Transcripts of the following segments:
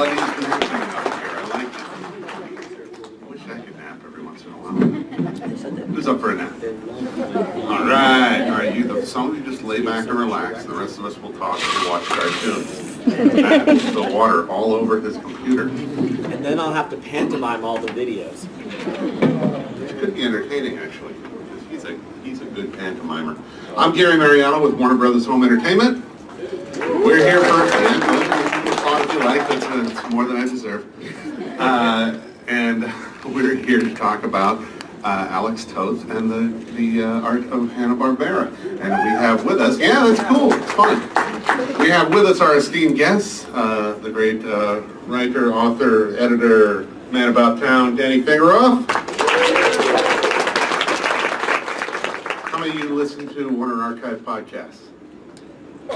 Melodies dancing up here. I like it. I wish I could nap every once in a while. Who's up for a nap? All right. Some of you just lay back and relax. The rest of us will talk and watch cartoons. Matt will spill water all over his computer. And then I'll have to pantomime all the videos. Which could be entertaining, actually. He's a good pantomimer. I'm Gary Mariano with Warner Brothers Home Entertainment. We're here for if you like. That's more than I deserve. And we're here to talk about Alex Toth and the art of Hanna Barbera. And we have with us, yeah, that's cool, it's fun. We have with us our esteemed guests, the great writer, author, editor, man about town, Danny Fingeroff. How many of you listen to Warner Archive podcasts?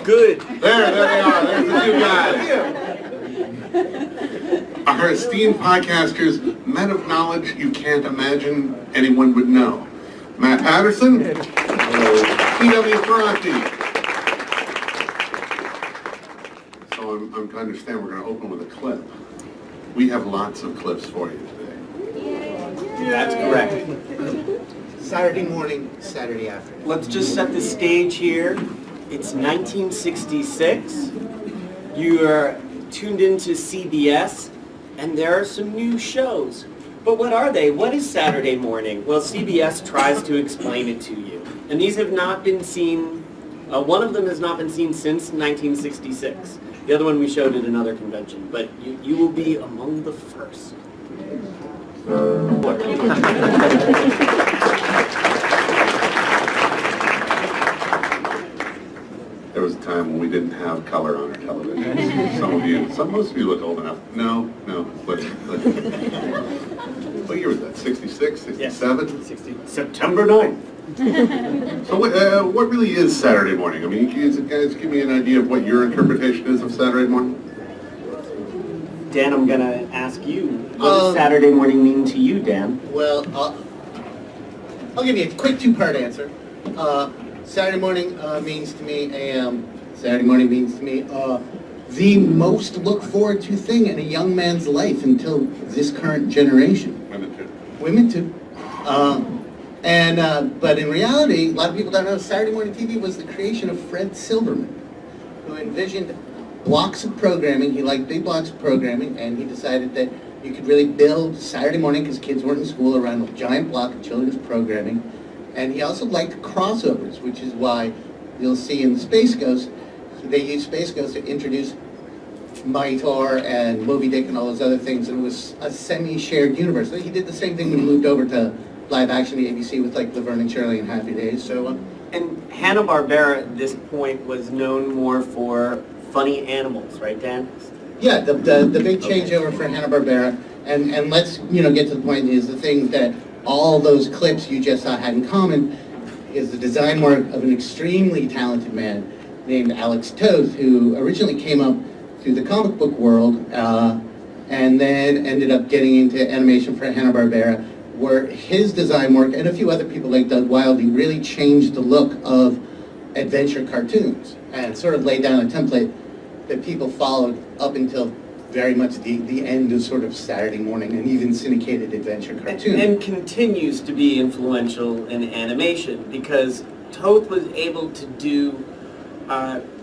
Good. There they are. There's the two guys. Our esteemed podcasters, men of knowledge you can't imagine anyone would know. Matt Patterson, T.W. Ferranti. So I'm to understand we're going to open with a clip. We have lots of clips for you today. That's correct. Saturday morning, Saturday afternoon. Let's just set the stage here. It's 1966. You are tuned into CBS, and there are some new shows. But what are they? What is Saturday morning? Well, CBS tries to explain it to you. And these have not been seen, one of them has not been seen since 1966. The other one we showed at another convention. But you will be among the first. There was a time when we didn't have color on our television. Most of you look old enough. No. What year was that? 66, 67? Yes. September 9th. So what really is Saturday morning? I mean, can you guys give me an idea of what your interpretation is of Saturday morning? Dan, I'm going to ask you, what does Saturday morning mean to you, Dan? Well, I'll give you a quick two-part answer. Saturday morning means to me the most look forward to thing in a young man's life until this current generation. Women too. But in reality, a lot of people don't know Saturday morning TV was the creation of Fred Silverman, who envisioned blocks of programming. He liked big blocks of programming, and he decided that you could really build Saturday morning, because kids weren't in school, around a giant block of children's programming. And he also liked crossovers, which is why you'll see in Space Ghost, they used Space Ghost to introduce Mightor and Moby Dick and all those other things, and it was a semi-shared universe. He did the same thing when he moved over to live action, the ABC, with like Laverne and Shirley and Happy Days. So, and Hanna Barbera at this point was known more for funny animals, right, Dan? Yeah, the big changeover for Hanna Barbera, and let's get to the point, is the thing that all those clips you just saw had in common is the design work of an extremely talented man named Alex Toth, who originally came up through the comic book world and then ended up getting into animation for Hanna Barbera, where his design work and a few other people like Doug Wildey really changed the look of adventure cartoons and sort of laid down a template that people followed up until very much the end of sort of Saturday morning and even syndicated adventure cartoon. And continues to be influential in animation, because Toth was able to do,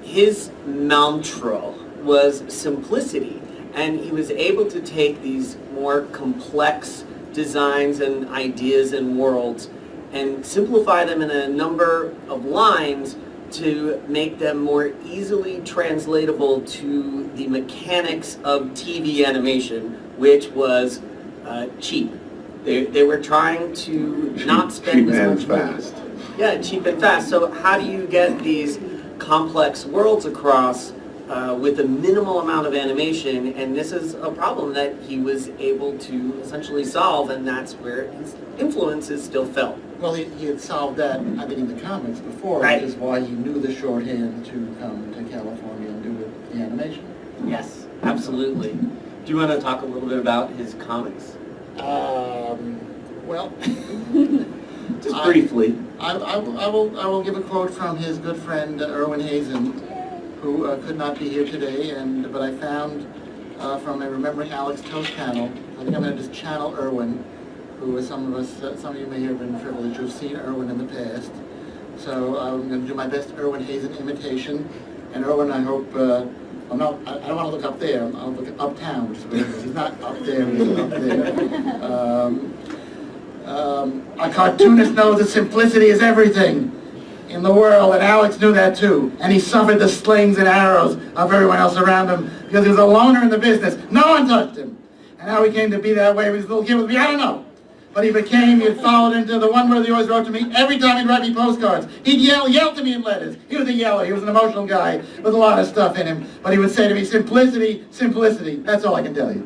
his mantra was simplicity, and he was able to take these more complex designs and ideas and worlds and simplify them in a number of lines to make them more easily translatable to the mechanics of TV animation, which was cheap. They were trying to not spend as much money. Fast. Yeah, cheap and fast. So how do you get these complex worlds across with a minimal amount of animation? And this is a problem that he was able to essentially solve, and that's where his influence is still felt. Well, he had solved that, I think, in the comics before, Right. which is why he knew the shorthand to come to California and do the animation. Yes, absolutely. Do you want to talk a little bit about his comics? Well, Just briefly. I will give a quote from his good friend Erwin Hazen, who could not be here today, but I found from a Remembering Alex Toth panel. I think I'm going to just channel Irwin, who is some of you may have been privileged to have seen Irwin in the past. So I'm going to do my best Irwin Hazen imitation. And Irwin, I hope, I don't want to look up there, I'll look uptown, which is weird, because he's not up there, he's up there. A cartoonist knows that simplicity is everything in the world, and Alex knew that too. And he suffered the slings and arrows of everyone else around him because he was a loner in the business. No one touched him. And how he came to be that way with his little kid with me, I don't know. But he had followed into the one word he always wrote to me every time he'd write me postcards. He'd yell to me in letters. He was a yeller. He was an emotional guy with a lot of stuff in him. But he would say to me, simplicity, simplicity. That's all I can tell you.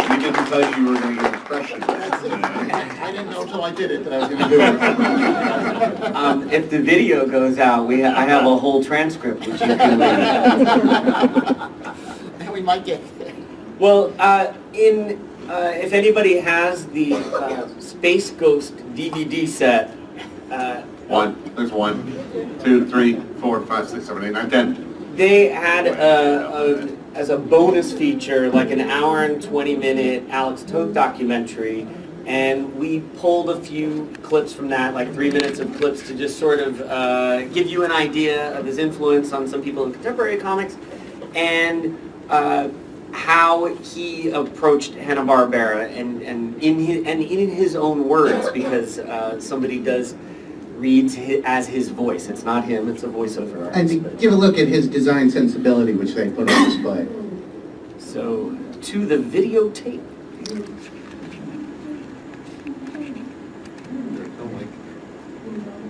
He didn't tell you were going to get expression. I didn't know until I did it that I was going to do it. If the video goes out, I have a whole transcript which you can And we might get there. Well, if anybody has the Space Ghost DVD set, There's 1, 2, 3, 4, 5, 6, 7, 8, 9, 10. they had as a bonus feature like an hour and 20-minute Alex Toth documentary, and we pulled a few clips from that, like 3 minutes of clips, to just sort of give you an idea of his influence on some people in contemporary comics, and how he approached Hanna Barbera, and in his own words, because somebody reads as his voice. It's not him; it's a voiceover artist. And to give a look at his design sensibility, which they put on display. So to the videotape.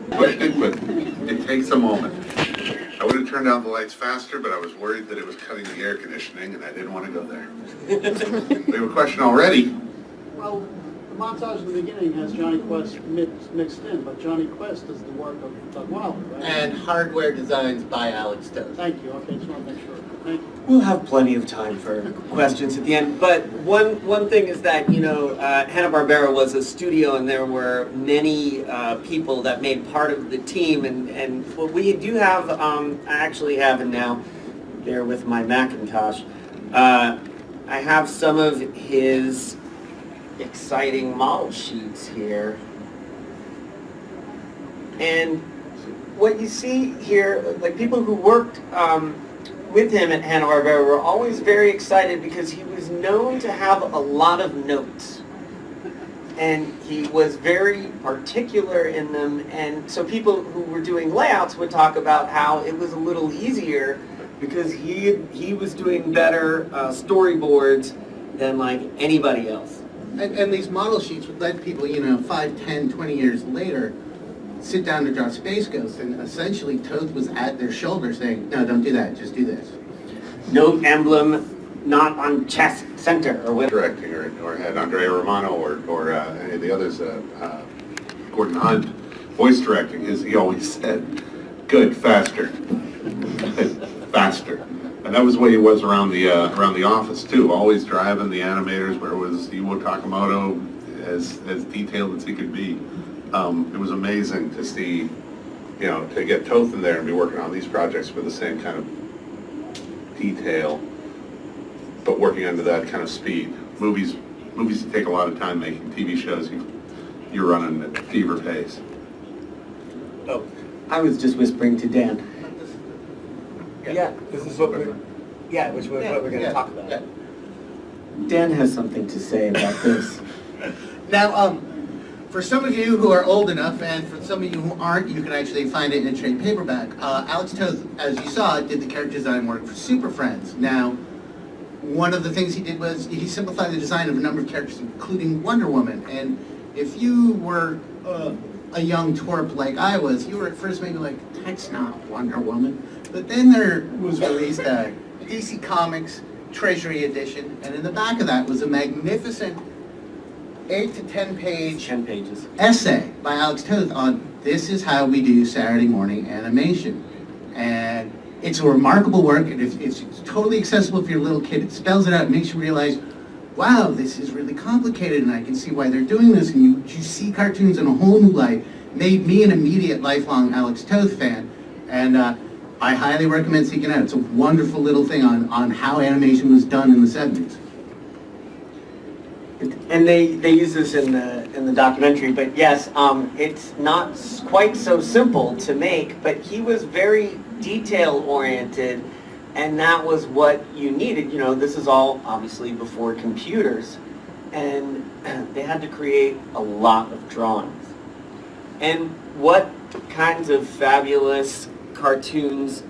But it takes a moment. I would have turned out the lights faster, but I was worried that it was cutting the air conditioning, and I didn't want to go there. We have a question already. Well, the montage in the beginning has Johnny Quest mixed in, but Johnny Quest is the work of Doug Wilder, right? And hardware designs by Alex Toth. Thank you. Okay, just want to make sure. Thank you. We'll have plenty of time for questions at the end, but one thing is that, Hanna-Barbera was a studio, and there were many people that made part of the team, and what we do have, I actually have, and now there with my Macintosh, I have some of his exciting model sheets here, and what you see here, like people who worked with him at Hanna-Barbera were always very excited because he was known to have a lot of notes. And he was very particular in them, and so people who were doing layouts would talk about how it was a little easier because he was doing better storyboards than like anybody else. And these model sheets would let people, 5, 10, 20 years later, sit down to draw Space Ghost, and essentially Toth was at their shoulder saying, no, don't do that, just do this. Note emblem not on chest center or whatever. Directing, or had Andrea Romano, or any of the others, Gordon Hunt, voice directing, he always said, good, faster, faster. And that was the way he was around the office too, always driving the animators, where it was Iwo Takamoto as detailed as he could be. It was amazing to see, to get Toth in there and be working on these projects with the same kind of detail, but working under that kind of speed. Movies take a lot of time making. TV shows, you're running at fever pace. Oh, I was just whispering to Dan. Yeah, This is what we're, which is what we're going to talk about. Yeah. Dan has something to say about this. Now, for some of you who are old enough, and for some of you who aren't, you can actually find it in a trade paperback. Alex Toth, as you saw, did the character design work for Super Friends. Now, one of the things he did was he simplified the design of a number of characters, including Wonder Woman. And if you were a young twerp like I was, you were at first maybe like, that's not Wonder Woman. But then there was released a DC Comics Treasury Edition, and in the back of that was a magnificent 8 to 10 page 10 pages. essay by Alex Toth on this is how we do Saturday morning animation. And it's a remarkable work, and it's totally accessible for your little kid. It spells it out, it makes you realize, wow, this is really complicated, and I can see why they're doing this, and you see cartoons in a whole new light. Made me an immediate lifelong Alex Toth fan, and I highly recommend seeking it out. It's a wonderful little thing on how animation was done in the 70s. And they use this in the documentary, but yes, it's not quite so simple to make, but he was very detail oriented, and that was what you needed. You know, this is all obviously before computers, and they had to create a lot of drawings. And what kinds of fabulous cartoons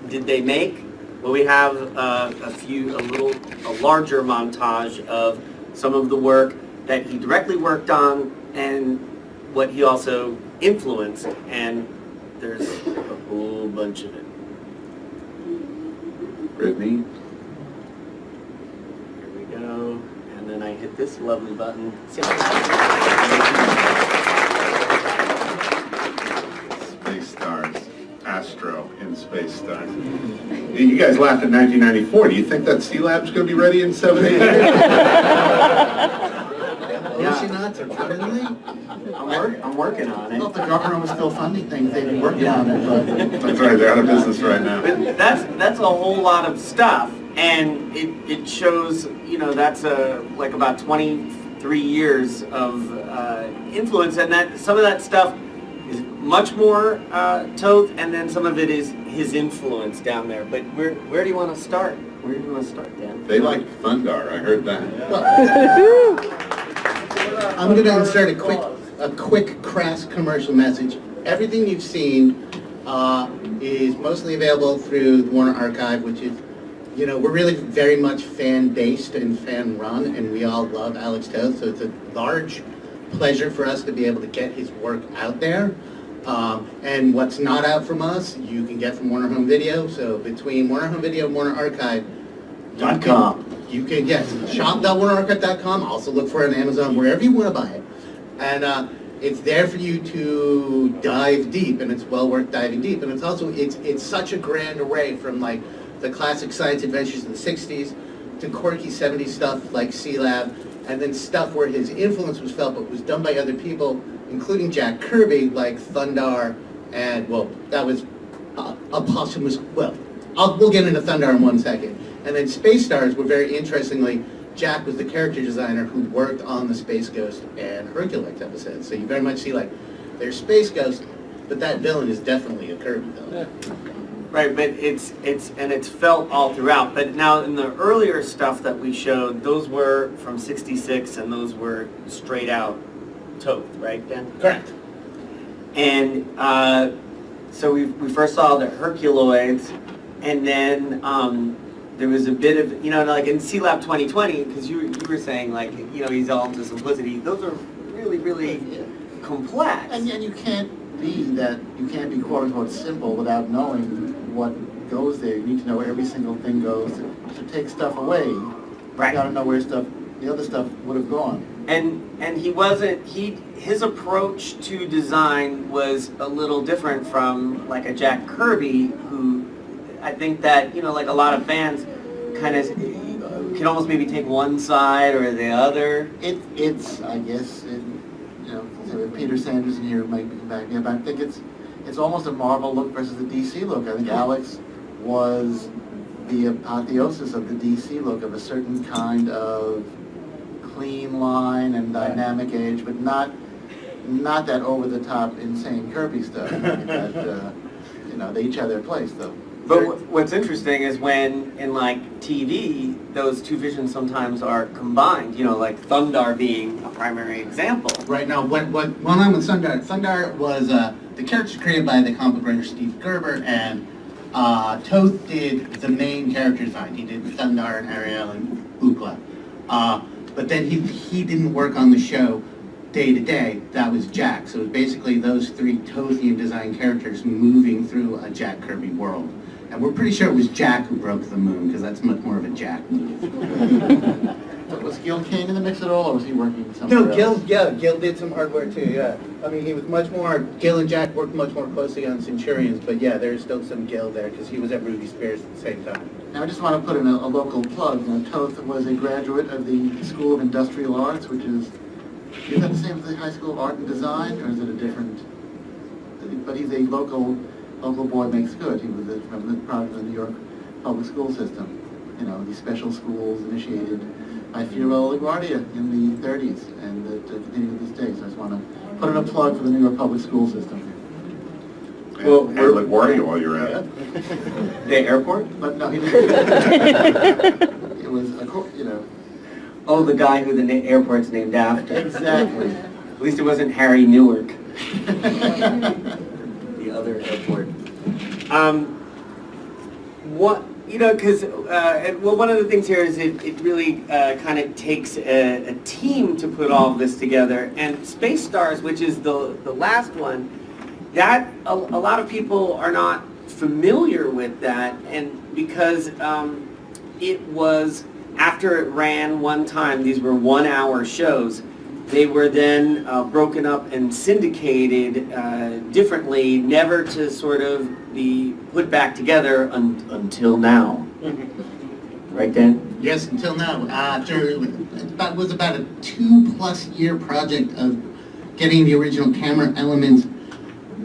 did they make? Well, we have a larger montage of some of the work that he directly worked on and what he also influenced, and there's a whole bunch of it. Brittany? Here we go, and then I hit this lovely button. See how Space Stars. Astro in Space Stars. You guys laughed at 1994. Do you think that C-Lab's going to be ready in 7 8? Oceanauts are coming late. I'm working on I it. thought the government was still funding things, they've been working on it, but That's right, they're out of business right now. But that's a whole lot of stuff, and it shows, you know, that's like about 23 years of influence, and that some of that stuff is much more Toth, and then some of it is his influence down there. But where do you want to start? Where do you want to start, Dan? They like Thundar, I heard that. I'm going to insert a quick crass commercial message. Everything you've seen is mostly available through the Warner Archive, which is, you know, we're really very much fan-based and fan-run, and we all love Alex Toth, so it's a large pleasure for us to be able to get his work out there. And what's not out from us, you can get from Warner Home Video. So between Warner Home Video and Warner Archive, you can, yes, shop.warnerarchive.com. Also look for it on Amazon, wherever you want to buy it. And it's there for you to dive deep, and it's well worth diving deep. And it's also, it's such a grand array from like the classic science adventures of the 60s to quirky 70s stuff like C-Lab, and then stuff where his influence was felt but was done by other people, including Jack Kirby, like Thundar, and, well, that was a posthumous, well, we'll get into Thundar in 1 second. And then Space Stars were very interestingly, Jack was the character designer who worked on the Space Ghost and Hercules episodes. So you very much see, like, there's Space Ghost, but that villain is definitely a Kirby villain. Right, but it's felt all throughout. But now in the earlier stuff that we showed, those were from '66, and those were straight out Toth, right, Dan? Correct. And so we first saw the Herculoids, and then there was a bit of, you know, like in C-Lab 2020, because you were saying, like, you know, he's all into simplicity. Those are really, really complex. and you can't be quote unquote simple without knowing what goes there. You need to know where every single thing goes. To take stuff away, Right. you gotta know where the other stuff would have gone. And his approach to design was a little different from like a Jack Kirby, who I think that, you know, like a lot of fans kind of can almost maybe take one side or the other. It's I guess, you know, if Peter Sanders in here might back me up. I think it's almost a Marvel look versus the DC look. I think Alex was the apotheosis of the DC look, of a certain kind of clean line and dynamic edge, but not that over-the-top insane Kirby stuff. That, you know, they each have their place, though. But what's interesting is when in like TV, those two visions sometimes are combined. You know, like Thundar being a primary example. Right now, what went on with Thundar? Thundar was the character created by the comic book writer Steve Gerber, and Toth did the main character design. He did Thundar and Ariel and Ookla. But then he didn't work on the show day to day. That was Jack. So it was basically those three Tothian design characters moving through a Jack Kirby world. And we're pretty sure it was Jack who broke the moon, because that's much more of a Jack move. Was Gil Kane in the mix at all, or was he working somewhere else? Gil did some hard work too, yeah. I mean, he was much more, Gil and Jack worked much more closely on Centurions, but yeah, there's still some Gil there, because he was at Ruby Spears at the same time. Now, I just want to put in a local plug. Now, Toth was a graduate of the School of Industrial Arts, which is that the same as the High School of Art and Design, or is it a different? But he's a local local boy makes good. He was from the product of the New York public school system. You know, these special schools initiated by Fiorello LaGuardia in the 30s, and that continue to this day. So I just want to put in a plug for the New York public school system. Well, and LaGuardia while you're at it. The airport? But no, he didn't. It was, you know. Oh, the guy who the airport's named after. Exactly. At least it wasn't Harry Newark. The other airport. What, you know, because, well, one of the things here is it really kind of takes a team to put all of this together. And Space Stars, which is the last one, that a lot of people are not familiar with that, and because it was, after it ran one time, these were 1-hour shows, they were then broken up and syndicated differently, never to sort of be put back together until now. Right, Dan? Yes, until now. It was about a 2+ year project of getting the original camera elements,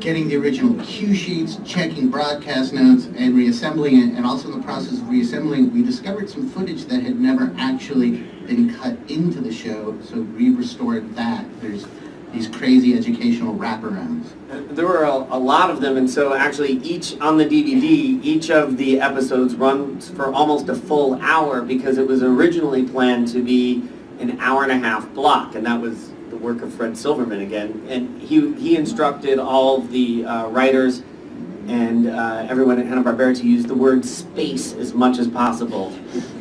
getting the original cue sheets, checking broadcast notes, and reassembling it. And also in the process of reassembling, we discovered some footage that had never actually been cut into the show, so we restored that. There's these crazy educational wraparounds. There were a lot of them, and so actually each, on the DVD, each of the episodes runs for almost a full hour, because it was originally planned to be an 1.5-hour block, and that was the work of Fred Silverman again. And he instructed all of the writers and everyone at Hanna Barbera to use the word space as much as possible,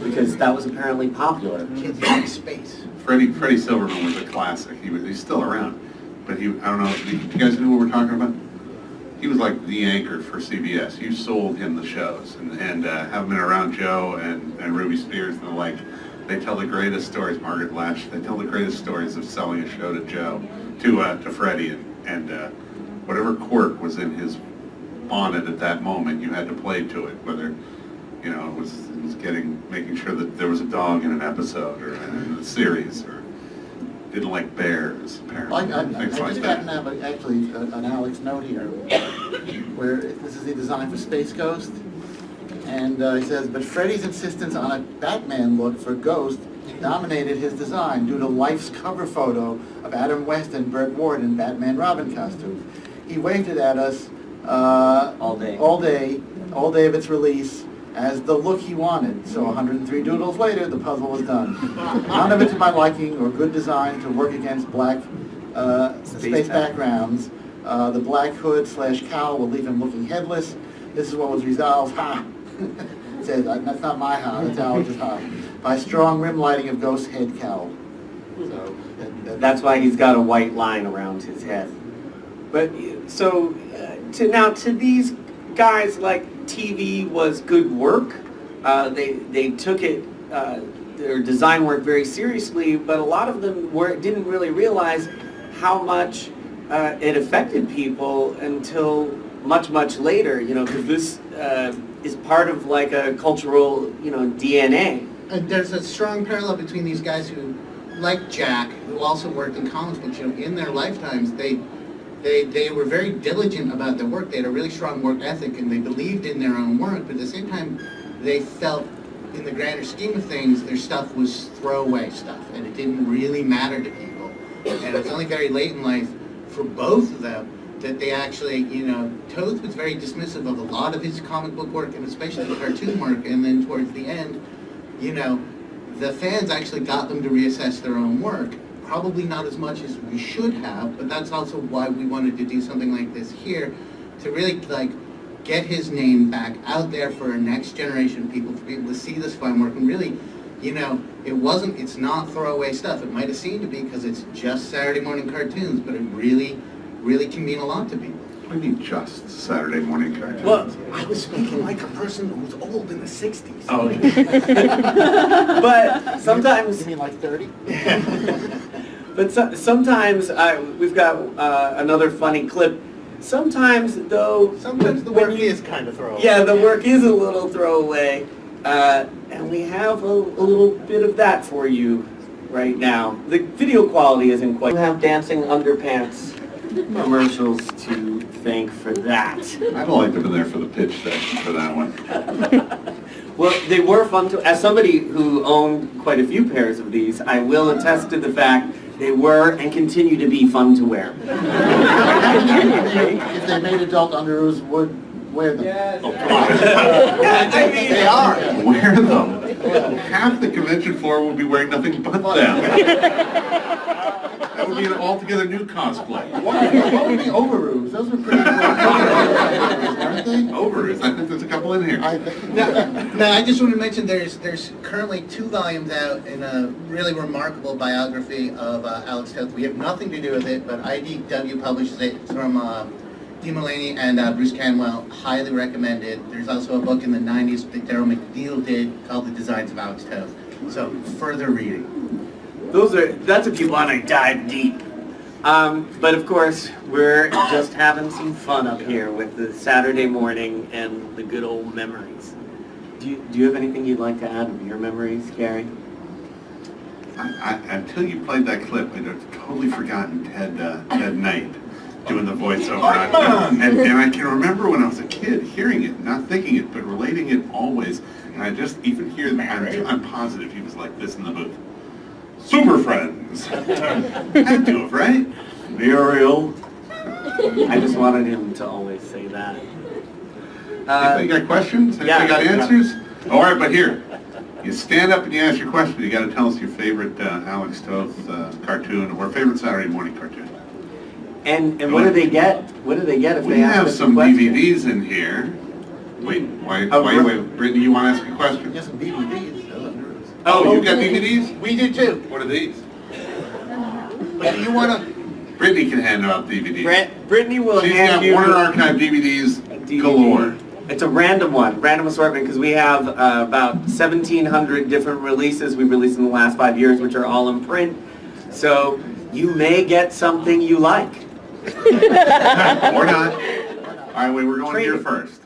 because that was apparently popular. Kids like space. Freddie Silverman was a classic. He's still around, but I don't know. Do you guys know what we're talking about? He was like the anchor for CBS. You sold him the shows, and having been around Joe and Ruby Spears and the like, they tell the greatest stories. Margaret Lash. They tell the greatest stories of selling a show to Joe, to Freddie, and whatever quirk was in his bonnet at that moment, you had to play to it. Whether it was making sure that there was a dog in an episode or in a series, or didn't like bears, apparently. I Things like just that. got actually an Alex note here, where this is the design for Space Ghost, and he says, but Freddie's insistence on a Batman look for Ghost dominated his design due to Life's cover photo of Adam West and Burt Ward in Batman Robin costumes. He waved it at us all day of its release, as the look he wanted. So 103 doodles later, the puzzle was done. None of it to my liking, or good design to work against black space backgrounds. The black hood / cowl will leave him looking headless. This is what was resolved. Ha! It says, that's not my ha, that's Alex's ha. By strong rim lighting of Ghost's head cowl. So That's why he's got a white line around his head. But so to these guys, like, TV was good work. They took it, their design work, very seriously, but a lot of them didn't really realize how much it affected people until much later. Because this is part of like a cultural DNA. There's a strong parallel between these guys who, like Jack, who also worked in comic books. In their lifetimes, they were very diligent about their work. They had a really strong work ethic, and they believed in their own work. But at the same time, they felt, in the grander scheme of things, their stuff was throwaway stuff, and it didn't really matter to people. And it's only very late in life for both of them that they actually, Toth was very dismissive of a lot of his comic book work, and especially the cartoon work. And then towards the end, the fans actually got them to reassess their own work. Probably not as much as we should have, but that's also why we wanted to do something like this here, to really get his name back out there for a next generation of people, to be able to see this fine work. And really, it's not throwaway stuff. It might have seemed to be because it's just Saturday morning cartoons, but it really can mean a lot to people. What do you mean just Saturday morning cartoons? Well, I was speaking like a person who's old in the 60s. oh, but sometimes. You mean like 30? But sometimes we've got another funny clip. Sometimes, though, Sometimes the when work is kind of throwaway. Yeah, the work is a little throwaway, and we have a little bit of that for you right now. The video quality isn't quite. You have dancing underpants commercials to thank for that. I'd like to have been there for the pitch session for that one. Well, they were fun to, as somebody who owned quite a few pairs of these, I will attest to the fact they were and continue to be fun to wear. If they made adult underoos, would wear them. Oh, come on. I mean, They are. Wear them. Half the convention floor would be wearing nothing but them. That would be an altogether new cosplay. What would be overoos? Those are pretty cool. Aren't they? Overoos. I think there's a couple in here. I think. No, I just want to mention there's currently 2 volumes out in a really remarkable biography of Alex Toth. We have nothing to do with it, but IDW publishes it. It's from Dee Mulaney and Bruce Canwell. Highly recommended. There's also a book in the 90s that Daryl McNeil did called The Designs of Alex Toth. So further reading. That's if you want to dive deep. But of course, we're just having some fun up here with the Saturday morning and the good old memories. Do you have anything you'd like to add of your memories, Gary? Until you played that clip, I'd have totally forgotten Ted Knight doing the voiceover. And I can remember when I was a kid hearing it, not thinking it, but relating it always. And I just even hear that. I'm positive he was like this in the booth. Super Friends. Had to have, right? Muriel. I just wanted him to always say that. Anybody got questions? Anybody got answers? All right, but here, you stand up and you ask your question. You got to tell us your favorite Alex Toth cartoon or favorite Saturday morning cartoon. And what do they get? What do they get if We they ask have us a some question? DVDs in here. Wait, wait, Brittany, you want to ask a question? Yes, some DVDs. Oh, you got DVDs? We do too. What are these? But you want to? Brittany can hand out DVDs. Brittany will She's hand got you Warner Archive DVDs galore. It's a random assortment, because we have about 1,700 different releases we've released in the last 5 years, which are all in print. So you may get something you like. Or not. All right, wait, we're going here first.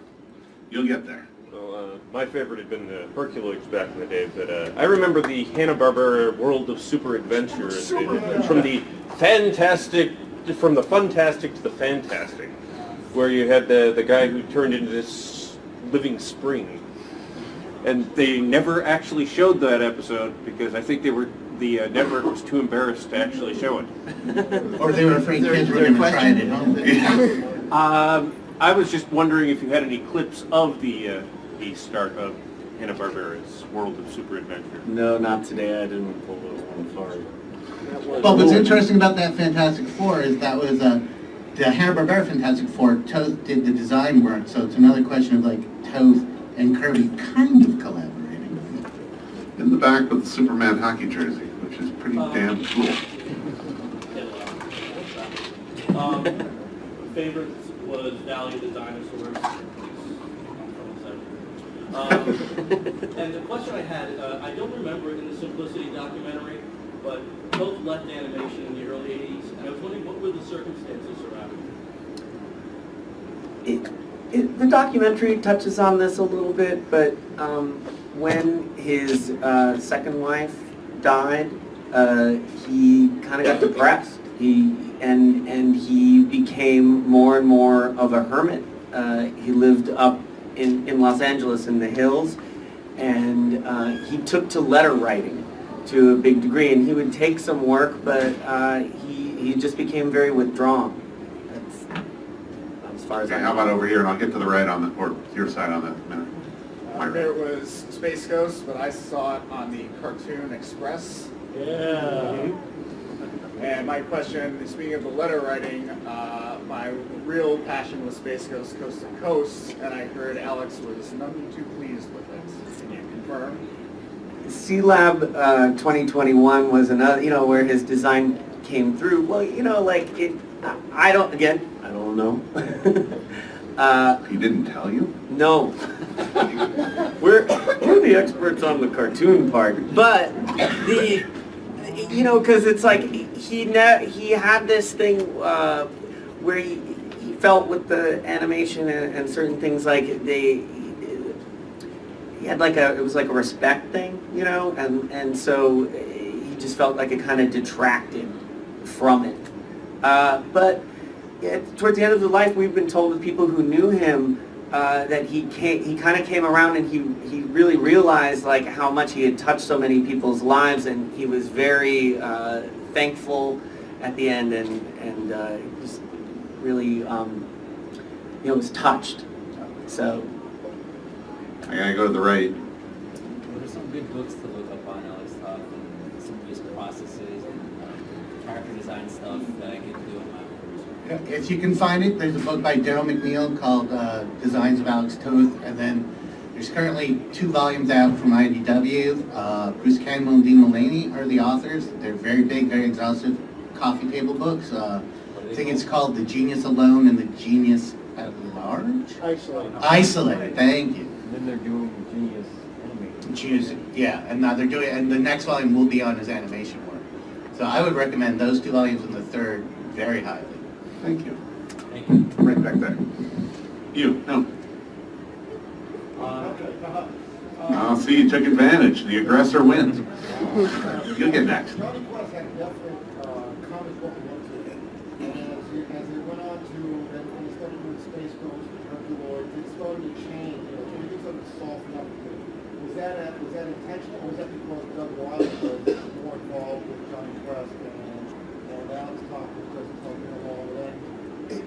You'll get there. Well, my favorite had been the Hercules back in the day, but I remember the Hanna Barbera World of Super Adventure, from the fantastic to the fantastic, where you had the guy who turned into this living spring, and they never actually showed that episode because I think the network was too embarrassed to actually show it. Or they were afraid kids were going to try it at home. I was just wondering if you had any clips of the start of Hanna-Barbera's World of Super Adventure. No, not today. I didn't pull the one forward. But what's interesting about that Fantastic Four is that was the Hanna-Barbera Fantastic Four. Toth did the design work, so it's another question of like Toth and Kirby kind of collaborating. In the back with the Superman hockey jersey, which is pretty damn cool. Favorite was Valley of the Dinosaurs. And the question I had, I don't remember it in the Simplicity documentary, but Toth left animation in the early 80s, and I was wondering what were the circumstances surrounding it? The documentary touches on this a little bit, but when his second wife died, he kind of got depressed. He became more and more of a hermit. He lived up in Los Angeles in the hills, and he took to letter writing to a big degree, and he would take some work, but he just became very withdrawn. That's as far as Okay, I how know. about over here, and I'll get to the right on the, or your side on that in a minute. My favorite was Space Ghost, but I saw it on the Cartoon Express. Yeah. And my question, speaking of the letter writing, my real passion was Space Ghost Coast to Coast, and I heard Alex was none too pleased with it. Can you confirm? C-Lab 2021 was another, where his design came through. Well, I don't know. He didn't tell you? No. We're the experts on the cartoon part, but because it's like he had this thing where he felt with the animation and certain things like he had it was like a respect thing, and so he just felt like it kind of detracted from it. But towards the end of his life, we've been told with people who knew him that he kind of came around and he really realized like how much he had touched so many people's lives, and he was very thankful at the end, and just really was touched. So I gotta go to the right. What are some good books to look up on Alex Toth and some of his processes and character design stuff that I could do in my own research? If you can find it, there's a book by Daryl McNeil called Designs of Alex Toth, and then there's currently 2 volumes out from IDW. Bruce Campbell and Dean Mullaney are the authors. They're very big, very exhaustive coffee table books. I think it's called The Genius Alone and The Genius at Large? Isolated, thank you. And then they're doing Genius animated. Genius, yeah, and now they're doing, and the next volume will be on his animation work. So I would recommend those 2 volumes and the third very highly. Thank you. Thank you. Right back there. You, no. I'll see, you took advantage. The aggressor wins. You'll get next. Johnny Quest had definite comic book look to it. And as it went on to, when he started doing Space Ghost and Herculoids, it started to change. Everything started to soften up. Was that intentional, or was that because Doug Wilder was more involved with Johnny Quest and Alex Toth was just talking along with that?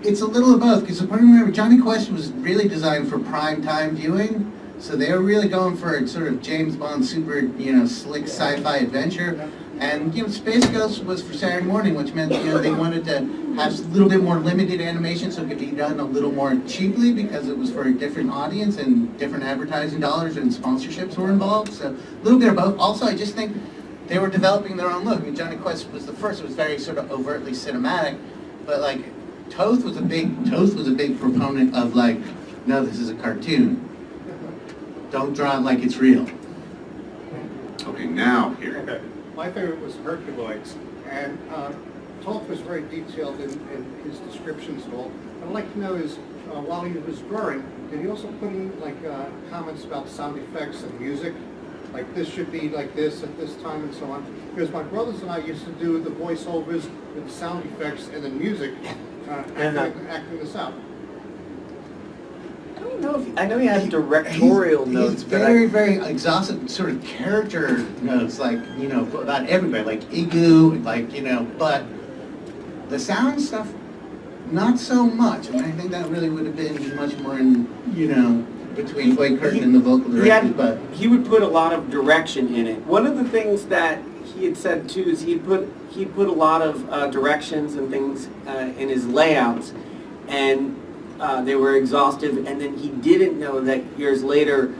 It's a little of both, because remember, Johnny Quest was really designed for prime time viewing, so they were really going for a sort of James Bond super, slick sci-fi adventure. And, Space Ghost was for Saturday morning, which meant, they wanted to have a little bit more limited animation so it could be done a little more cheaply because it was for a different audience and different advertising dollars and sponsorships were involved. So a little bit of both. Also, I just think they were developing their own look. I mean, Johnny Quest was the first. It was very sort of overtly cinematic, but like Toth was a big proponent of like, no, this is a cartoon. Don't draw it like it's real. Okay, now here. Okay. My favorite was Herculoids, and Toth was very detailed in his descriptions and all. What I'd like to know is, while he was drawing, did he also put in like comments about sound effects and music? Like this should be like this at this time and so on? Because my brothers and I used to do the voiceovers with the sound effects and the music, acting this out. I don't know I know he has directorial notes, He's but very exhaustive sort of character notes, like, about everybody, like Igu, like, but the sound stuff, not so much. I mean, I think that really would have been much more in, between Blake Curtin and the vocal directors, but he would put a lot of direction in it. One of the things that he had said too is he'd put a lot of directions and things in his layouts, and they were exhaustive, and then he didn't know that years later,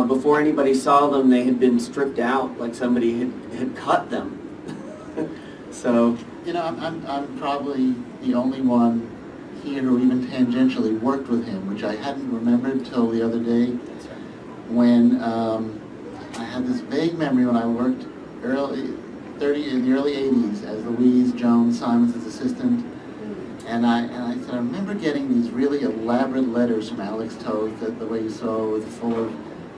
before anybody saw them, they had been stripped out, like somebody had cut them. So, I'm probably the only one here who even tangentially worked with him, which I hadn't remembered till the other day, when I had this vague memory when I worked in the early 80s as Louise Jones Simons' assistant. And I said, I remember getting these really elaborate letters from Alex Toth, that the way you saw was full of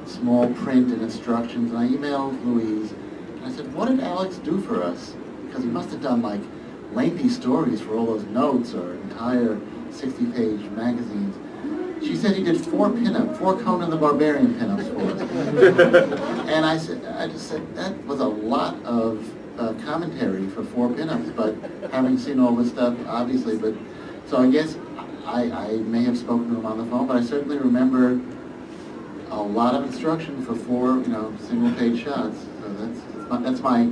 small print and instructions. And I emailed Louise, and I said, what did Alex do for us? Because he must have done like lengthy stories for all those notes or entire 60-page magazines. She said he did 4 Conan the Barbarian pinups for us. And I just said, that was a lot of commentary for 4 pinups, but having seen all this stuff, obviously, so I guess I may have spoken to him on the phone, but I certainly remember a lot of instruction for 4, single-page shots. So that's my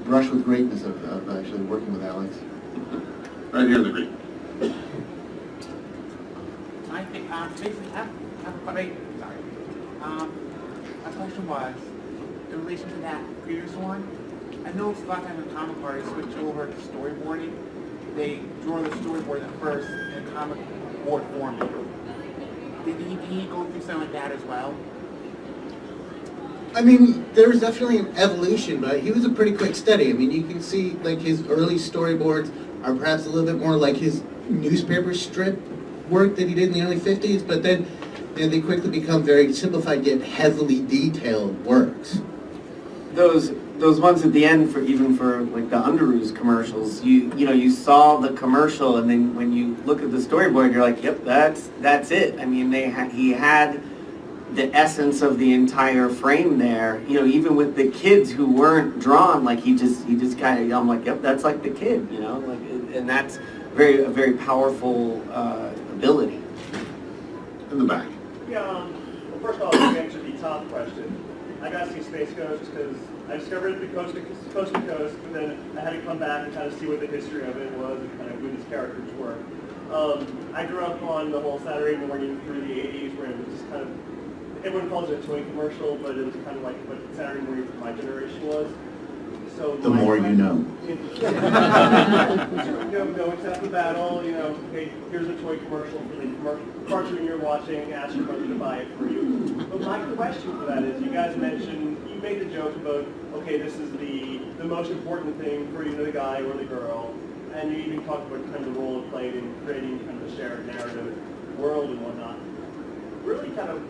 brush with greatness of actually working with Alex. Right here in the green. I think, basically, my question was, in relation to that previous one, I know a lot of times in comic art, they switch over to storyboarding. They draw the storyboard at first in comic board format. Did he go through something like that as well? I mean, there was definitely an evolution, but he was a pretty quick study. I mean, you can see, like, his early storyboards are perhaps a little bit more like his newspaper strip work that he did in the early 50s, but then they quickly become very simplified yet heavily detailed works. those those ones at the end for even for like the Underoos commercials, you saw the commercial, and then when you look at the storyboard, you're like, yep, that's it. I mean, he had the essence of the entire frame there. Even with the kids who weren't drawn, like he just kind of, I'm like, yep, that's like the kid, like, and that's a very powerful ability. In the back. Yeah, well, first of all, to answer the Toth question, I got to see Space Ghost because I discovered it coast to coast, but then I had to come back and kind of see what the history of it was and kind of who these characters were. I grew up on the whole Saturday morning through the 80s where it was just kind of, everyone calls it a toy commercial, but it was kind of like what Saturday morning for my generation was. So The more you know. Go accept the battle, okay, here's a toy commercial for the cartoon you're watching, ask your mother to buy it for you. But my question for that is, you guys mentioned, you made the joke about, okay, this is the most important thing for either the guy or the girl, and you even talked about kind of the role it played in creating kind of a shared narrative world and whatnot. Really kind of,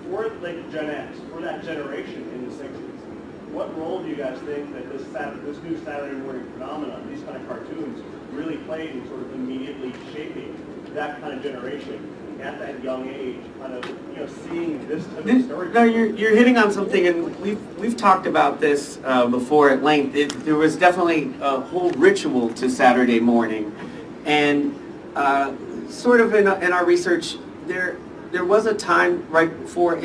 for like Gen X, for that generation in the 60s, what role do you guys think that this new Saturday morning phenomenon, these kind of cartoons, really played in sort of immediately shaping that kind of generation at that young age, kind of seeing this type of story? No, you're hitting on something, and we've talked about this before at length. There was definitely a whole ritual to Saturday morning, and sort of in our research, there was a time right before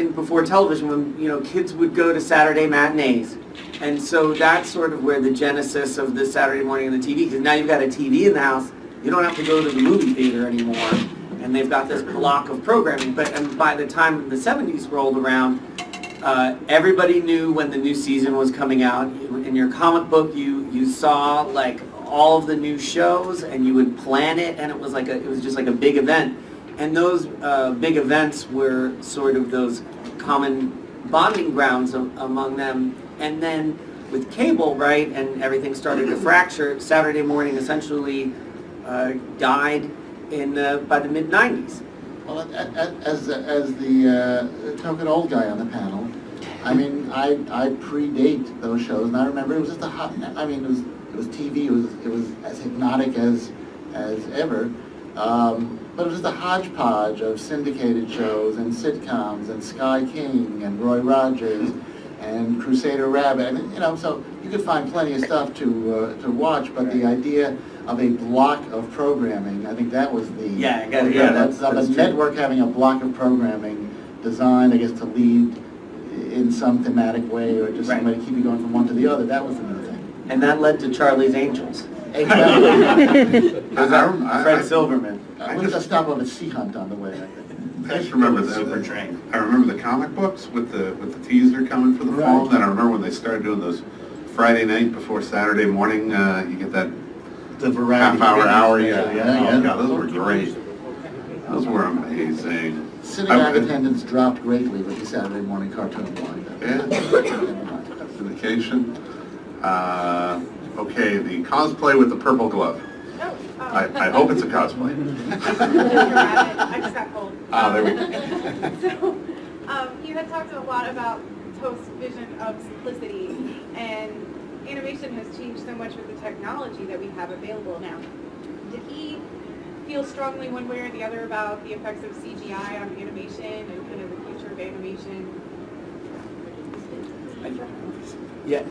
television when kids would go to Saturday matinees, and so that's sort of where the genesis of the Saturday morning on the TV. Because now you've got a TV in the house, you don't have to go to the movie theater anymore, and they've got this block of programming. And by the time the 70s rolled around, everybody knew when the new season was coming out. In your comic book, you saw like all of the new shows, and you would plan it, and it was just like a big event. And those big events were sort of those common bonding grounds among them. And then with cable, right, and everything started to fracture, Saturday morning essentially died by the mid-90s. Well, as the token old guy on the panel, I mean, I predate those shows, and I remember it was just it was TV, it was as hypnotic as ever. But it was just a hodgepodge of syndicated shows and sitcoms and Sky King and Roy Rogers and Crusader Rabbit. I mean, so you could find plenty of stuff to watch. But the idea of a block of programming, I think that was the that's the network having a block of programming designed, I guess, to lead in some thematic way or just somebody keep you going from one to the other. That was the new thing. And that led to Charlie's Angels. Exactly. Fred Silverman. I was just stop on a sea hunt on the way. I just remember I remember the comic books with the teaser coming for the fall. Then I remember when they started doing those Friday night before Saturday morning. You get that variety half-hour. Yeah. Those were great. Those were amazing. Cinematic attendance dropped greatly with the Saturday morning cartoon line. Yeah. Syndication. Okay, the cosplay with the purple glove. I hope it's a cosplay. I just got cold. There we go. So, you had talked a lot about Toth's vision of simplicity, and animation has changed so much with the technology that we have available now. Did he feel strongly one way or the other about the effects of CGI on animation and kind of the future of animation? Yeah,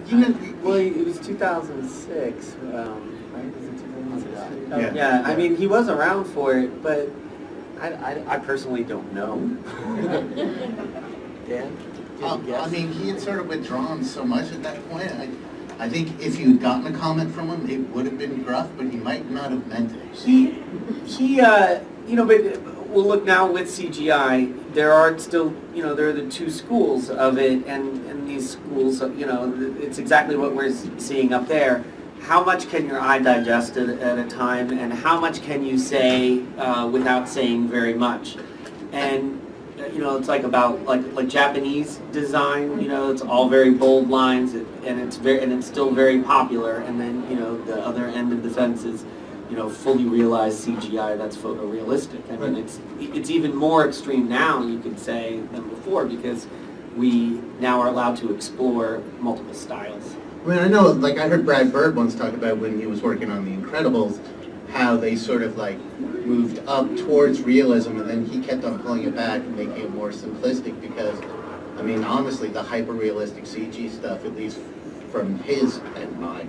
well, it was 2006, right? Was it 2006? Yeah, I mean, he was around for it, but I personally don't know. Dan? I mean, he had sort of withdrawn so much at that point. I think if you'd gotten a comment from him, it would have been gruff, but he might not have meant it. But well, look, now with CGI, there are still, there are the two schools of it, and these schools, it's exactly what we're seeing up there. How much can your eye digest at a time, and how much can you say without saying very much? And it's like about like Japanese design. It's all very bold lines, and it's still very popular. And then the other end of the fence is fully realized CGI that's photorealistic. I mean, it's even more extreme now, you could say, than before, because we now are allowed to explore multiple styles. I mean, I know, like, I heard Brad Bird once talk about when he was working on The Incredibles, how they sort of like moved up towards realism, and then he kept on pulling it back and making it more simplistic because, I mean, honestly, the hyper-realistic CG stuff, at least from his and my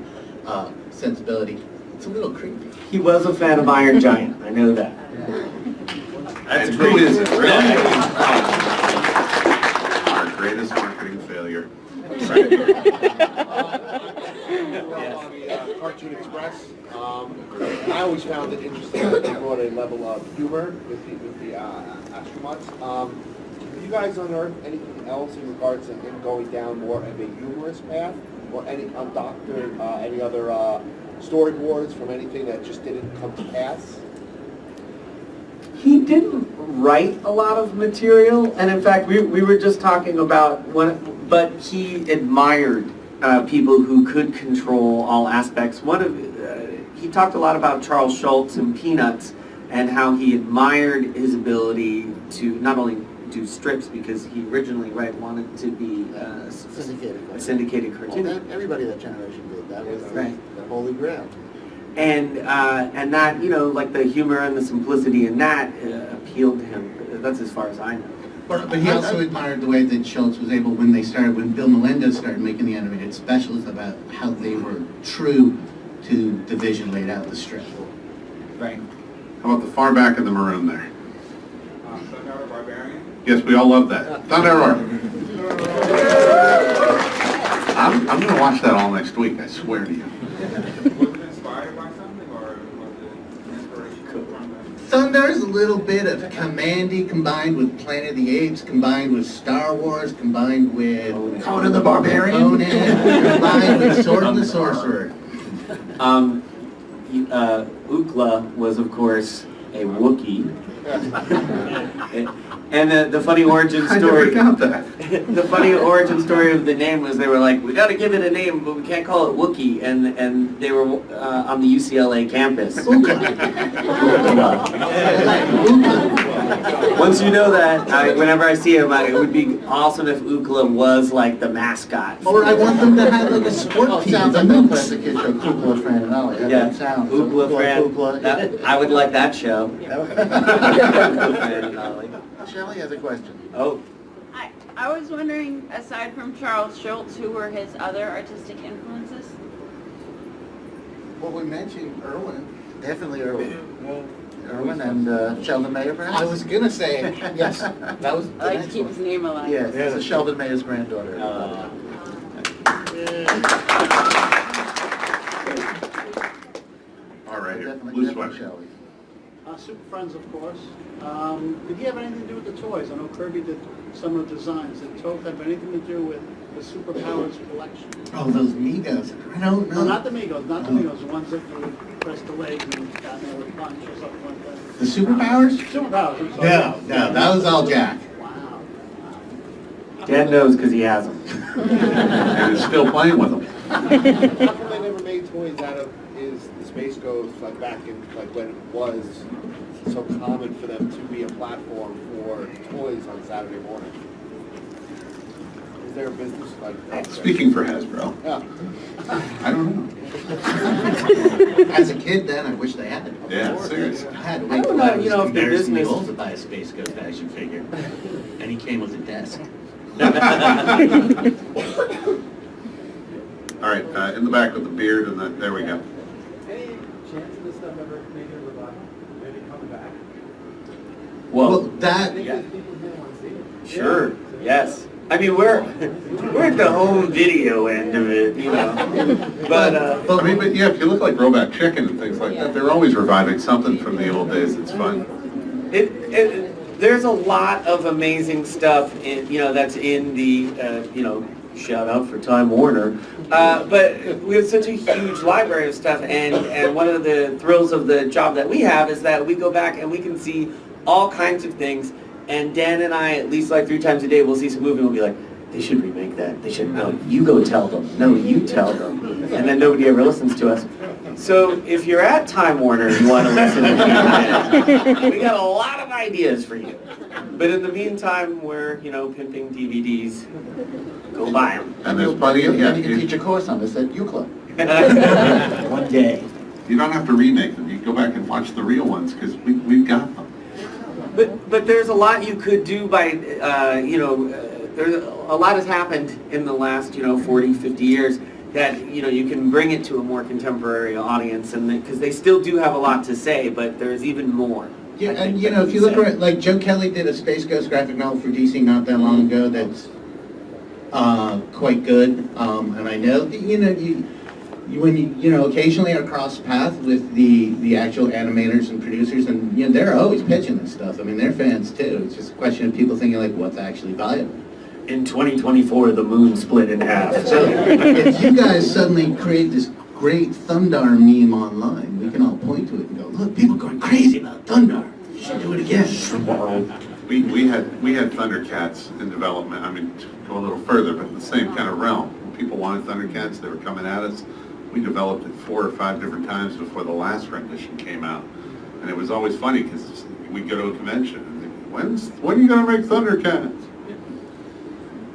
sensibility, it's a little creepy. He was a fan of Iron Giant, I know that. That's and who is it? Really? Our greatest marketing failure. Cartoon Express. I always found it interesting that they brought a level of humor with the astronauts. Have you guys unearthed anything else in regards to him going down more of a humorous path, or any undoctored, any other storyboards from anything that just didn't come to pass? He didn't write a lot of material, and in fact, we were just talking about but he admired people who could control all aspects. He talked a lot about Charles Schultz and Peanuts, and how he admired his ability to not only do strips, because he originally wanted to be a syndicated cartoon. Well, everybody that generation did. That was the holy grail. And that, like the humor and the simplicity in that appealed to him. That's as far as I know. But he also admired the way that Schultz was able, when Bill Melendez started making the animated specials, about how they were true to the vision laid out in the strip. Right. How about the far back in the maroon there? Thunder Barbarian. Yes, we all love that. Thunder. I'm going to watch that all next week, I swear to you. Was it inspired by something, or was it inspiration from that? Thunder is a little bit of Commandy combined with Planet of the Apes, combined with Star Wars, combined with Conan the Barbarian. Combined with Sword and the Sorcerer. Ookla was, of course, a Wookiee. And the funny origin story. I never got that. The funny origin story of the name was they were like, we got to give it a name, but we can't call it Wookiee. And they were on the UCLA campus. Once you know that, whenever I see him, it would be awesome if Ookla was like the mascot. Or I want them to have like a sport team. Sounds like a classic kid show, Kukla Fran and Ollie. Yeah, Ookla Fran. I would like that show. Shelley has a question. Oh. I was wondering, aside from Charles Schultz, who were his other artistic influences? Well, we mentioned Irwin. Definitely Irwin. Irwin and Sheldon Mayer, perhaps? I was going to say, yes. That was I like to keep his name alive. Yes, yeah, Sheldon Mayer's granddaughter. All right, here. Blue sweater. Super Friends, of course. Did he have anything to do with the toys? I know Kirby did some of the designs. Did Toth have anything to do with the Superpowers collection? Oh, those Migos. I don't know. No, not the Migos, the ones that you would press the legs and Batman would punch or something like that. The Superpowers? Superpowers, I'm sorry. No, that was all Jack. Wow. Dad knows because he has them. And he's still playing with them. How come they never made toys out of the Space Ghost, like back in, like when it was so common for them to be a platform for toys on Saturday morning? Is there a business like that? Speaking for Hasbro. Yeah. I don't know. As a kid then, I wish they had it. Yeah, seriously. I had to I wait don't till I know, was if the embarrassingly business... old to buy a Space Ghost action figure. And he came with a desk. All right, in the back with the beard and there we go. Any chance of this stuff ever making a revival? Maybe coming back? Well, that... Sure, yes. I mean, we're at the home video end of it, But I mean, but yeah, if you look like Robot Chicken and things like that, they're always reviving something from the old days. It's fun. There's a lot of amazing stuff that's in the shout out for Time Warner. But we have such a huge library of stuff, and one of the thrills of the job that we have is that we go back and we can see all kinds of things. And Dan and I, at least like 3 times a day, we'll see some movie and we'll be like, they should remake that. They should, no, you go tell them. No, you tell them. And then nobody ever listens to us. So if you're at Time Warner and you want to listen to me, we got a lot of ideas for you. But in the meantime, we're, pimping DVDs. Go buy them. And there's plenty of, And you can teach a course on this at UCLA. One day. You don't have to remake them. You can go back and watch the real ones because we've got them. But there's a lot you could do by, there's a lot has happened in the last, 40, 50 years that, you can bring it to a more contemporary audience, and because they still do have a lot to say, but there's even more. Yeah, and if you look at, like, Joe Kelly did a Space Ghost graphic novel for DC not that long ago that's quite good, and I know that, when you occasionally are cross paths with the actual animators and producers, and they're always pitching this stuff. I mean, they're fans too. It's just a question of people thinking like, what's actually viable. In 2024, the moon split in half. So if you guys suddenly create this great Thundar meme online, we can all point to it and go, look, people are going crazy about Thundar. You should do it again. We had Thundercats in development. I mean, to go a little further, but in the same kind of realm. When people wanted Thundercats, they were coming at us. We developed it 4 or 5 different times before the last rendition came out. And it was always funny because we'd go to a convention and think, when are you going to make Thundercats?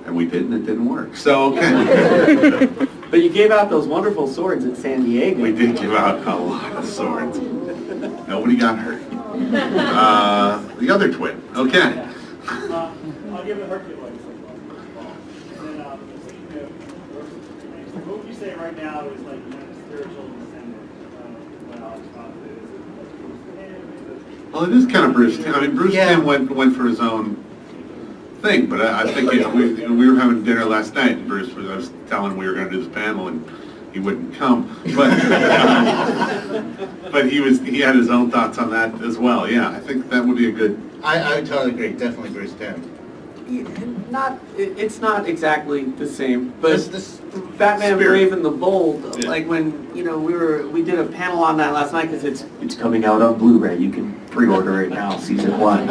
And we did, and it didn't work. So, okay. But you gave out those wonderful swords at San Diego. We did give out a lot of swords. Nobody got hurt. The other twin. Okay. I'll give it Hercules. And then, what would you say right now is like spiritual descendant of what Alex Toth is? Well, it is kind of Bruce Timm. I mean, Bruce Timm went for his own thing, but I think we were having dinner last night, and Bruce I was telling him we were going to do this panel, and he wouldn't come, but he had his own thoughts on that as well. Yeah, I think that would be a good. I totally agree. Definitely Bruce Timm. It's not exactly the same, but This Batman Spirit. Brave and the Bold, Yeah. like when we did a panel on that last night because it's coming out on Blu-ray. You can pre-order it now, season 1.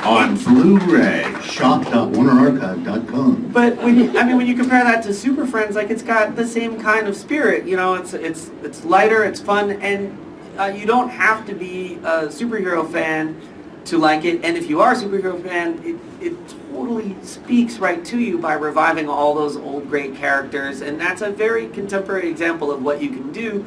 On Blu-ray. Shop.warnerarchive.com. But when you compare that to Super Friends, like it's got the same kind of spirit. It's lighter, it's fun, and you don't have to be a superhero fan to like it. And if you are a superhero fan, it totally speaks right to you by reviving all those old great characters. And that's a very contemporary example of what you can do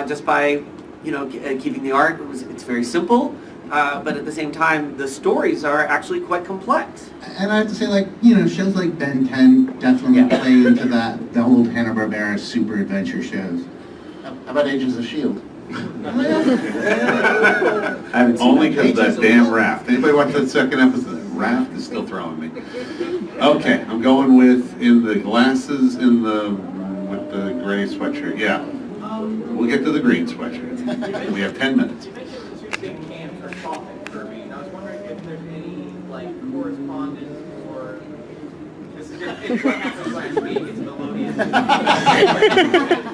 just by keeping the art. It's very simple. But at the same time, the stories are actually quite complex. And I have to say, like, shows like Ben 10 definitely play into the old Hanna Barbera super adventure shows. How about Agents of S.H.I.E.L.D.? Only because of that damn raft. Anybody watch that second episode? The raft is still throwing me. Okay, I'm going with in the glasses with the gray sweatshirt. Yeah, we'll get to the green sweatshirt. We have 10 minutes. You mentioned the two-thing can for Toth and Kirby, and I was wondering if there's any correspondence or this is it's what happens when I speak. It's melodious.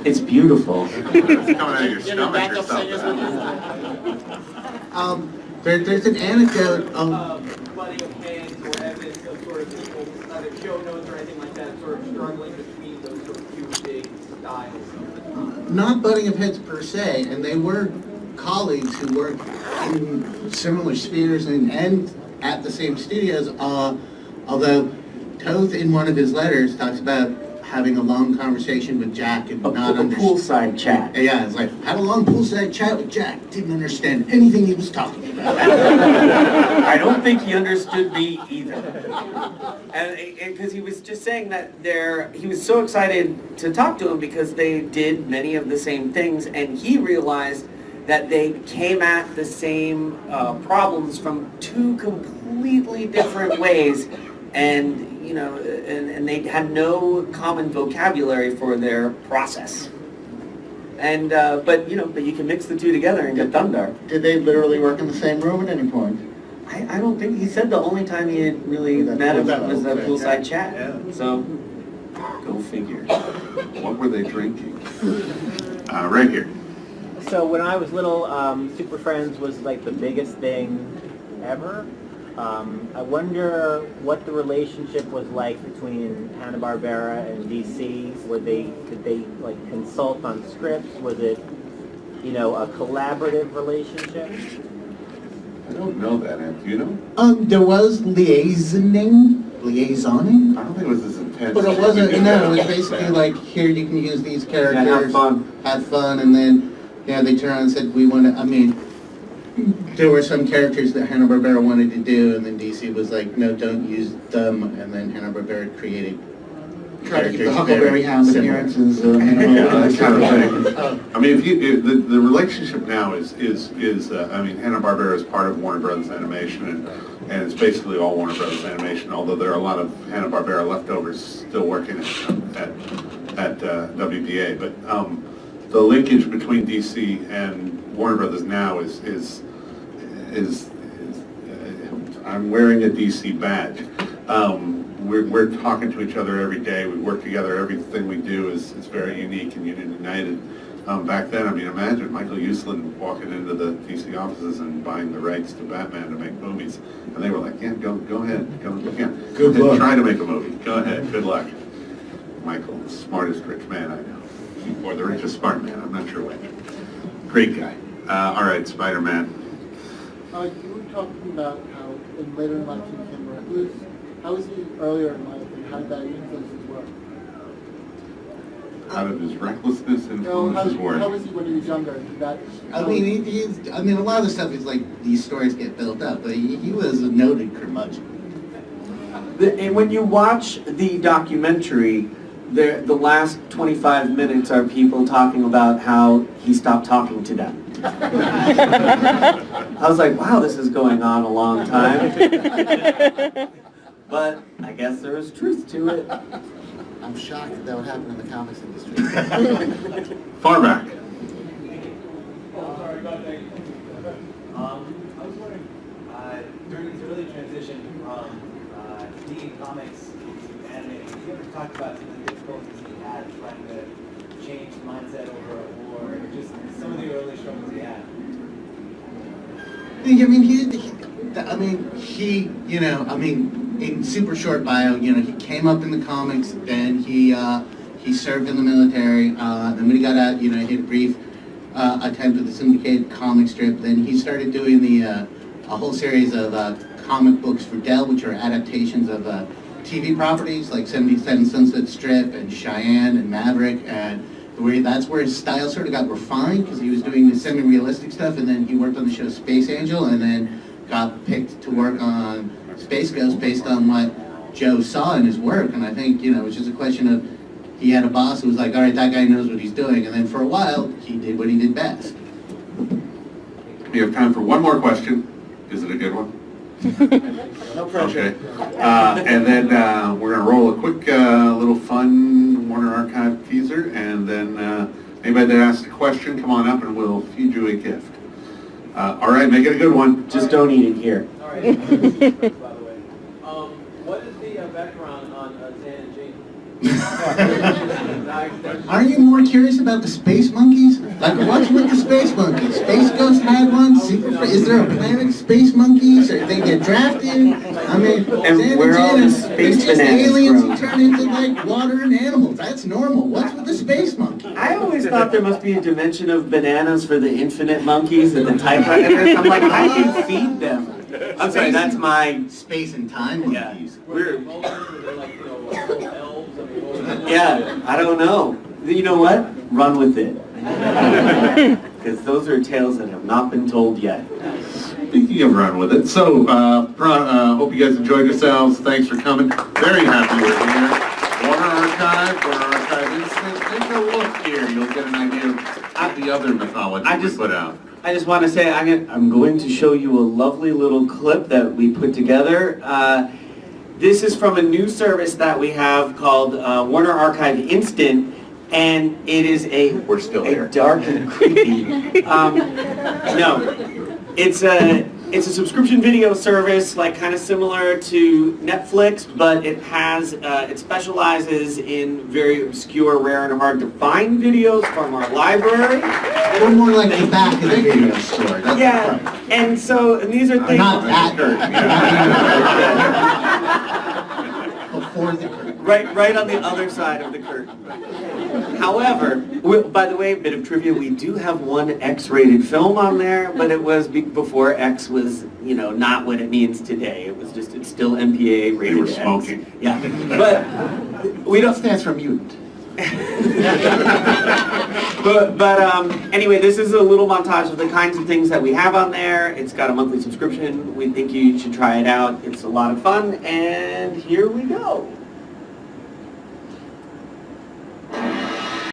It's beautiful. It's coming out of your stomach or something. There's an anecdote. Butting heads or evidence of sort of people, either show notes or anything like that, sort of struggling between those sort of two big styles. Not butting of heads per se, and they were colleagues who worked in similar spheres and at the same studios, although Toth in one of his letters talks about having a long conversation with Jack and not understand. Poolside chat. Yeah, it's like, had a long poolside chat with Jack, didn't understand anything he was talking about. I don't think he understood me either. And because he was just saying that he was so excited to talk to him because they did many of the same things, and he realized that they came at the same problems from 2 completely different ways, and and they had no common vocabulary for their process. And but you can mix the 2 together and get Thundar. Did they literally work in the same room at any point? I don't think he said the only time he had really met him was the poolside chat. Yeah. So go figure. What were they drinking? Right here. So when I was little, Super Friends was like the biggest thing ever. I wonder what the relationship was like between Hanna Barbera and DC. Did they like consult on scripts? Was it, a collaborative relationship? I don't know that, Ed. Do you know? There was liaisoning. I don't think it was his intention. But it wasn't, no, it was basically like, here, you can use these characters. Yeah, have fun. And then, yeah, they turned around and said, we want to, I mean, there were some characters that Hanna Barbera wanted to do, and then DC was like, no, don't use them, and then Hanna Barbera created Try to keep the characters Huckleberry very Hound similar. appearances. Yeah, that kind of thing. I mean, the relationship now is I mean, Hanna Barbera is part of Warner Brothers Animation, and it's basically all Warner Brothers Animation. Although there are a lot of Hanna Barbera leftovers still working at WBA, but the linkage between DC and Warner Brothers now is I'm wearing a DC badge. We're talking to each other every day. We work together. Everything we do is very unique and united. Back then, I mean, imagine Michael Uslan walking into the DC offices and buying the rights to Batman to make movies, and they were like, "Yeah, go ahead, Good luck. Try to make a movie. Go ahead, good luck." Michael, the smartest rich man I know, or the richest smart man. I'm not sure which. Great guy. All right, Spider-Man. You were talking about how in later in life he became recluse. How was he earlier in life, and how did that influence his work? How did his recklessness influence his work? How was he when he was younger? Did that? I mean, I mean, a lot of the stuff is like, these stories get built up, but he was a noted curmudgeon. And when you watch the documentary, the last 25 minutes are people talking about how he stopped talking to them. I was like, wow, this is going on a long time. But I guess there is truth to it. I'm shocked that would happen in the comics industry. Far back. I was wondering, during his early transition from being comics to animating, did you ever talk about some of the difficulties he had trying to change mindset over, or just some of the early struggles he had? In super short bio, he came up in the comics, then he served in the military, then when he got out, he had a brief attempt at the syndicated comic strip, then he started doing a whole series of comic books for Dell, which are adaptations of TV properties like 77 Sunset Strip and Cheyenne and Maverick, and that's where his style sort of got refined, because he was doing the semi-realistic stuff, and then he worked on the show Space Angel, and then got picked to work on Space Ghost based on what Joe saw in his work. And I think, it was just a question of, he had a boss who was like, all right, that guy knows what he's doing, and then for a while, he did what he did best. We have time for one more question. Is it a good one? No pressure. Okay. And then we're going to roll a quick little fun Warner Archive teaser, and then anybody that asks a question, come on up and we'll feed you a gift. All right, make it a good one. Just don't eat it here. All right. By the way, what is the background on Zan and Jane? Aren't you more curious about the space monkeys? Like, what's with the space monkeys? Space Ghost had one. Is there a planet space monkeys? Or they get drafted? I mean, And where all the space just bananas aliens grow. who turn into like water and animals. That's normal. What's with the space monkey? I always thought there must be a dimension of bananas for the infinite monkeys and the typewriters. I'm like, I can feed them. I'm sorry, that's my... Space and time monkeys. Yeah, I don't know. You know what? Run with it. Because those are tales that have not been told yet. Speaking of run with it, so hope you guys enjoyed yourselves. Thanks for coming. Very happy you're here. Warner Archive Instant. Take a look here. You'll get an idea of the other mythology we put out. I just want to say I'm going to show you a lovely little clip that we put together. This is from a new service that we have called Warner Archive Instant, and it is a dark and creepy. No, it's a subscription video service, like kind of similar to Netflix, but it has it specializes in very obscure, rare, and hard to find videos from our library. Or more like the back of the video store. That's Yeah, the front. and these are things. Not that. Before the curtain. right on the other side of the curtain. However, by the way, a bit of trivia, we do have one X-rated film on there, but it was before X was, not what it means today. It was just, it's still MPAA rated. They were X. smoking. Yeah, but we don't. Stands for mutant. But anyway, this is a little montage of the kinds of things that we have on there. It's got a monthly subscription. We think you should try it out. It's a lot of fun, and here we go.